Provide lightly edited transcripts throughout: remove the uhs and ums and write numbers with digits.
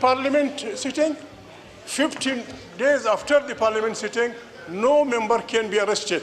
parliament sitting, 15 days after the parliament sitting, no member can be arrested.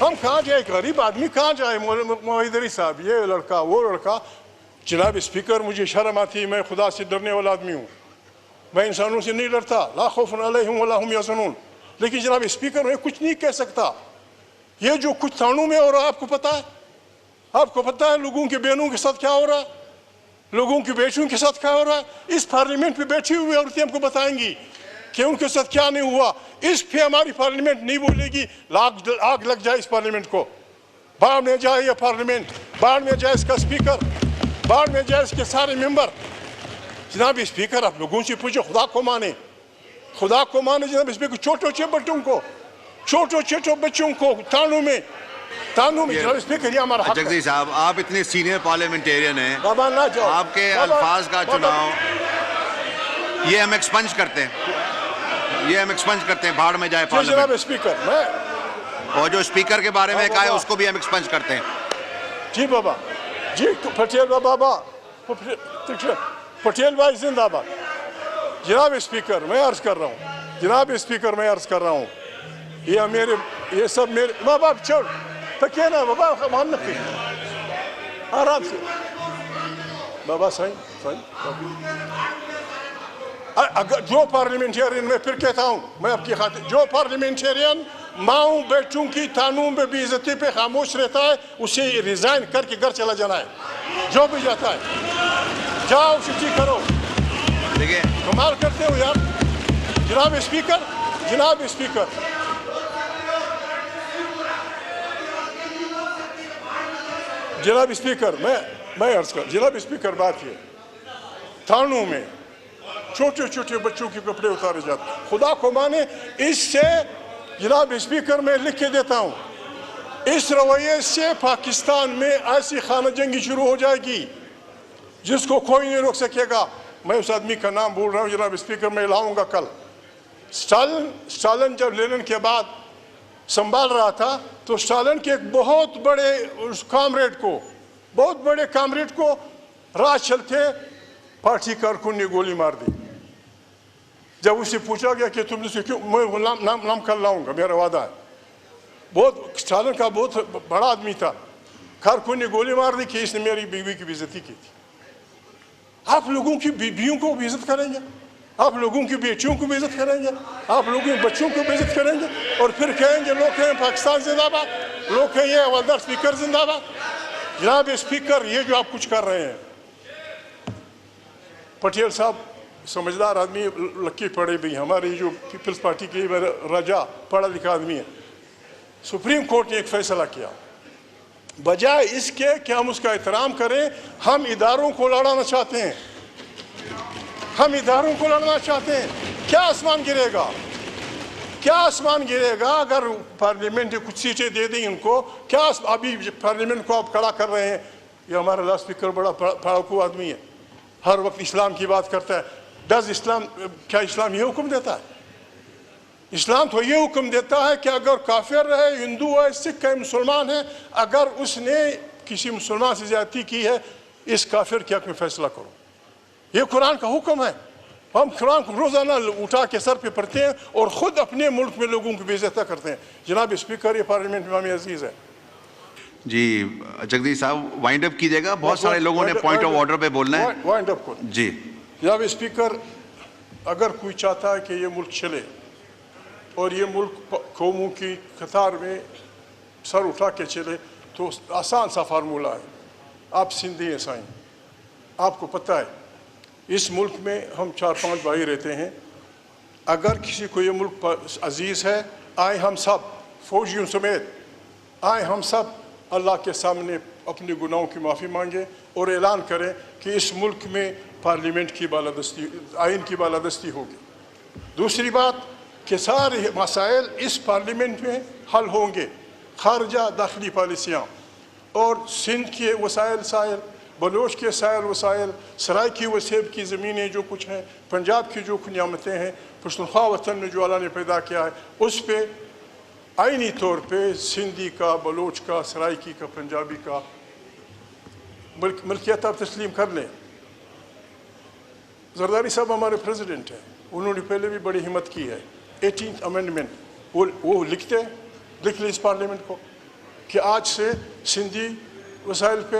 ہم کہاں جائے, غریب آدمی کہاں جائے؟ موحدری صاحب, یہ لڑکا وہ لڑکا. جناب اسپیکر, مجھے شرم آتی ہے, میں خدا سے ڈرنے والا آدمی ہوں, میں انسانوں سے نہیں ڈرتا, لا خوف علیہم ولا هم یحزنون. لیکن جناب اسپیکر, میں کچھ نہیں کہہ سکتا. یہ جو کچھ تھانوں میں ہو رہا ہے, آپ کو پتا ہے؟ آپ کو پتا ہے لوگوں کے بہنوں کے ساتھ کیا ہو رہا ہے, لوگوں کی بیٹیوں کے ساتھ کیا ہو رہا ہے؟ اس پارلیمنٹ پہ بیٹھی ہوئی عورتیں ہم کو بتائیں گی کہ ان کے ساتھ کیا نہیں ہوا. اس پہ ہماری پارلیمنٹ نہیں بولے گی. آگ لگ جائے اس پارلیمنٹ کو, باہر میں جائے یہ پارلیمنٹ, باہر میں جائے اس کا اسپیکر, باہر میں جائے اس کے سارے ممبر. جناب اسپیکر, آپ لوگوں سے پوچھو, خدا کو مانے, خدا کو مانے. جناب اسپیکر, چھوٹے بچوں کو تانوں میں جناب اسپیکر, یہ ہمارا حق ہے. جگدیش صاحب, آپ اتنے سینئر پارلیمنٹیرین ہیں, بابا نہ جاؤ, آپ کے الفاظ کا چناؤ یہ ہم ایکسپنج کرتے ہیں, یہ ہم ایکسپنج کرتے ہیں, بھاڑ میں جائے جناب پارلیمنٹ. اسپیکر, میں اور جو اسپیکر کے بارے میں کہا ہے اس کو بھی ہم ایکسپنج کرتے ہیں. جی بابا, جی پٹیل بابا, پٹیل بھائی زندہ باد. جناب اسپیکر, میں عرض کر رہا ہوں, جناب اسپیکر, میں عرض کر رہا ہوں, یہ سب میرے ماں باپ چھوڑ پکے نا بابا, مان نہ آرام سے بابا. صحیح اگر جو پارلیمنٹیرین, میں پھر کہتا ہوں, میں آپ کی خاطر, جو پارلیمنٹیرین ماؤں بیٹوں کی تانوں میں بے عزتی پہ خاموش رہتا ہے, اسے ریزائن کر کے گھر چلا جانا ہے. جو بھی جاتا ہے, جاؤ چھٹی کرو. دیکھیے, کمال کرتے ہو یار. جناب اسپیکر, جناب اسپیکر, جناب اسپیکر, میں عرض کر, جناب اسپیکر, بات یہ, تھانوں میں چھوٹے بچوں کے کپڑے اتارے جاتے ہیں. خدا کو مانے, اس سے جناب اسپیکر میں لکھ کے دیتا ہوں, اس رویے سے پاکستان میں ایسی خانہ جنگی شروع ہو جائے گی جس کو کوئی نہیں روک سکے گا. میں اس آدمی کا نام بول رہا ہوں جناب اسپیکر, میں لاؤں گا کل. اسٹالن جب لینن کے بعد سنبھال رہا تھا تو اسٹالن کے ایک بہت بڑے کامریڈ کو راہ چلتے پارٹی کارکن نے گولی مار دی. جب اسے پوچھا گیا کہ تم نے سے کیوں, میں نام کر لاؤں گا, میرا وعدہ ہے. بہت اسٹالن کا بہت بڑا آدمی تھا, کارکن نے گولی مار دی کہ اس نے میری بیوی کی بے عزتی کی تھی. آپ لوگوں کی بیویوں کو بے عزت کریں گے, آپ لوگوں کی بیٹیوں کو بے عزت کریں گے, آپ لوگوں کے بچوں کو بے عزت کریں گے, اور پھر کہیں گے لوگ کہیں پاکستان زندہ باد, لوگ کہیں یہ حوالدار اسپیکر زندہ باد. جناب اسپیکر, یہ جو آپ کچھ کر رہے ہیں, پٹیل صاحب سمجھدار آدمی, لکی پڑے بھی, ہماری جو پیپلز پارٹی کی راجا پڑھا لکھا آدمی ہے. سپریم کورٹ نے ایک فیصلہ کیا, بجائے اس کے کہ ہم اس کا احترام کریں, ہم اداروں کو لڑانا چاہتے ہیں, ہم اداروں کو لڑنا چاہتے ہیں. کیا آسمان گرے گا, کیا آسمان گرے گا اگر پارلیمنٹ کچھ سیٹیں دے دیں ان کو؟ کیا ابھی پارلیمنٹ کو آپ کھڑا کر رہے ہیں. یہ ہمارا لاؤڈ اسپیکر بڑا پڑھاکو آدمی ہے, ہر وقت اسلام کی بات کرتا ہے. کیا اسلام یہ حکم دیتا ہے؟ اسلام تو یہ حکم دیتا ہے کہ اگر کافر ہے, ہندو ہے, سکھ ہے, مسلمان ہے, اگر اس نے کسی مسلمان سے زیادتی کی ہے, اس کافر کے حق میں فیصلہ کرو. یہ قرآن کا حکم ہے. ہم قرآن کو روزانہ اٹھا کے سر پہ پڑھتے ہیں اور خود اپنے ملک میں لوگوں کو بے عزت کرتے ہیں. جناب اسپیکر, یہ پارلیمنٹ میں ہمیں عزیز ہے. جی جگدیش صاحب وائنڈ اپ کیجیے گا, بہت سارے لوگوں نے پوائنٹ آف آرڈر پہ بولنا ہے. وائنڈ اپ کو جی جناب اسپیکر, اگر کوئی چاہتا ہے کہ یہ ملک چلے اور یہ ملک قوموں کی قطار میں سر اٹھا کے چلے, تو آسان سا فارمولہ ہے. آپ سندھی ہیں سائیں, آپ کو پتہ ہے اس ملک میں ہم 4-5 بھائی رہتے ہیں. اگر کسی کو یہ ملک عزیز ہے, آئیں ہم سب فوجیوں سمیت, آئیں ہم سب اللہ کے سامنے اپنے گناہوں کی معافی مانگیں اور اعلان کریں کہ اس ملک میں پارلیمنٹ کی بالادستی, آئین کی بالادستی ہوگی. دوسری بات کہ سارے مسائل اس پارلیمنٹ میں حل ہوں گے, خارجہ داخلی پالیسیاں, اور سندھ کے وسائل, بلوچ کے وسائل, سرائے کی وسیب کی زمینیں جو کچھ ہیں, پنجاب کی جو نعمتیں ہیں, پشتونخوا وطن میں جو اللہ نے پیدا کیا ہے, اس پہ آئینی طور پہ سندھی کا, بلوچ کا, سرائکی کا, پنجابی کا ملکیت آپ تسلیم کر لیں. زرداری صاحب ہمارے پریزیڈنٹ ہیں, انہوں نے پہلے بھی بڑی ہمت کی ہے. 18th امینڈمنٹ وہ لکھ لیں اس پارلیمنٹ کو, کہ آج سے سندھی وسائل پہ،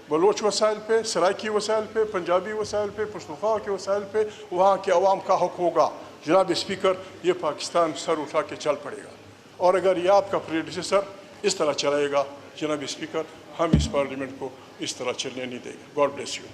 بلوچ وسائل پہ، سرائکی وسائل پہ، پنجابی وسائل پہ، پختونخوا کے وسائل پہ وہاں کے عوام کا حق ہوگا۔ جناب اسپیکر، یہ پاکستان سر اٹھا کے چل پڑے گا، اور اگر یہ آپ کا پریڈیسیسر اس طرح چلائے گا جناب اسپیکر، ہم اس پارلیمنٹ کو اس طرح چلنے نہیں دیں گے۔ God bless you.